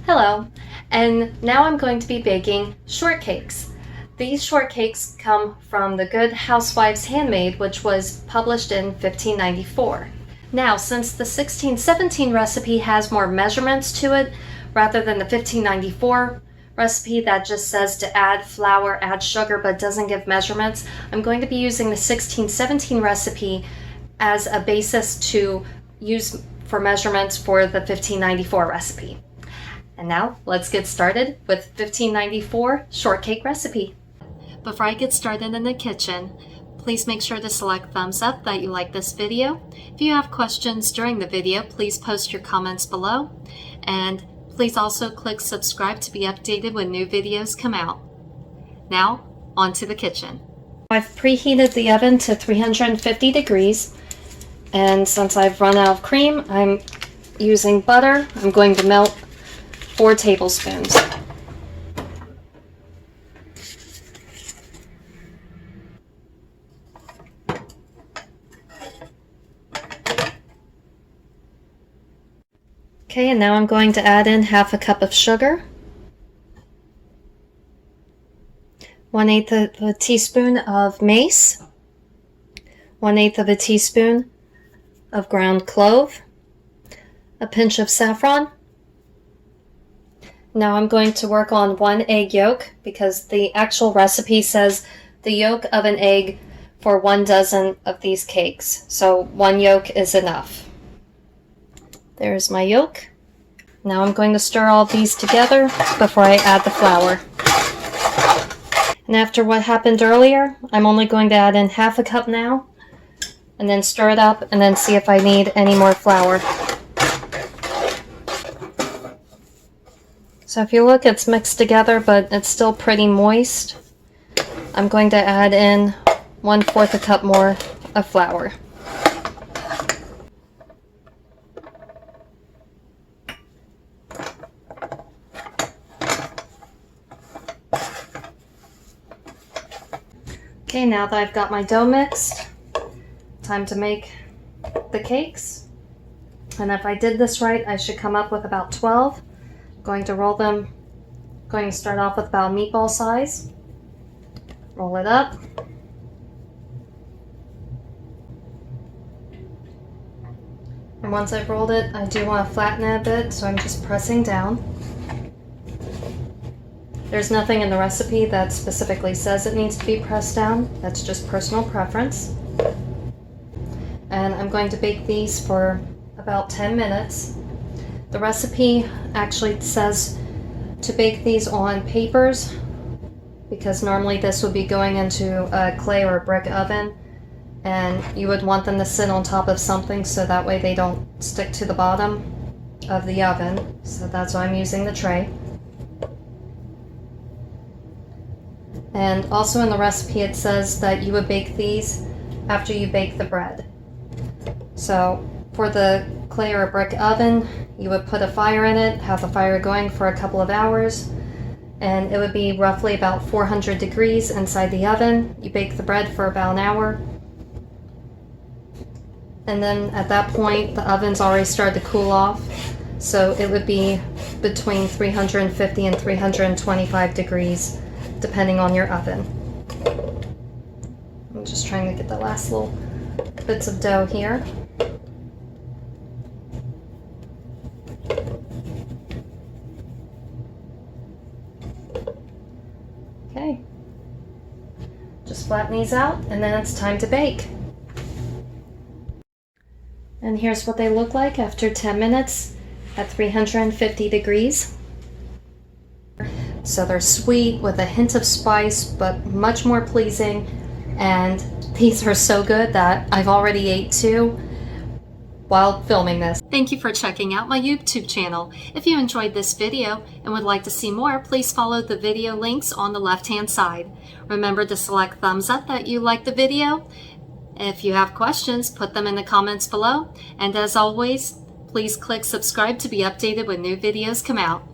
Hello, and now I'm going to be baking shortcakes. These shortcakes come from The Good Huswifes Handmaide, which was published in 1594. Now, since the 1617 recipe has more measurements to it, rather than the 1594 recipe that just says to add flour, add sugar, but doesn't give measurements, I'm going to be using the 1617 recipe as a basis to use for measurements for the 1594 recipe. And now let's get started with 1594 shortcake recipe. Before I get started in the kitchen, please make sure to select thumbs up that you like this video. If you have questions during the video, please post your comments below. And please also click subscribe to be updated when new videos come out. Now, on to the kitchen. I've preheated the oven to 350 degrees. And since I've run out of cream, I'm using butter. I'm going to melt 4 tablespoons. Okay, and now I'm going to add in half a cup of sugar, 1/8 of a teaspoon of mace, 1/8 of a teaspoon of ground clove, a pinch of saffron. Now I'm going to work on 1 egg yolk because the actual recipe says the yolk of an egg for 1 dozen of these cakes. So 1 yolk is enough. There's my yolk. Now I'm going to stir all these together before I add the flour. And after what happened earlier, I'm only going to add in half a cup now, and then stir it up and then see if I need any more flour. So if you look, it's mixed together, but it's still pretty moist. I'm going to add in 1/4 a cup more of flour. Okay, now that I've got my dough mixed, time to make the cakes. And if I did this right, I should come up with about 12. Going to roll them, going to start off with about meatball size. Roll it up. And once I've rolled it, I do want to flatten it a bit, so I'm just pressing down. There's nothing in the recipe that specifically says it needs to be pressed down. That's just personal preference. And I'm going to bake these for about 10 minutes. The recipe actually says to bake these on papers because normally this would be going into a clay or a brick oven, and you would want them to sit on top of something so that way they don't stick to the bottom of the oven. So that's why I'm using the tray. And also in the recipe it says that you would bake these after you bake the bread. So for the clay or a brick oven, you would put a fire in it, have the fire going for a couple of hours, and it would be roughly about 400 degrees inside the oven. You bake the bread for about an hour, and then at that point the oven's already started to cool off, so it would be between 350 and 325 degrees depending on your oven. I'm just trying to get the last little bits of dough here. Okay, just flatten these out and then it's time to bake. And here's what they look like after 10 minutes at 350 degrees. So they're sweet with a hint of spice, but much more pleasing. And these are so good that I've already ate 2 while filming this. Thank you for checking out my YouTube channel. If you enjoyed this video and would like to see more, please follow the video links on the left-hand side. Remember to select thumbs up that you like the video. If you have questions, put them in the comments below. And as always, please click subscribe to be updated when new videos come out.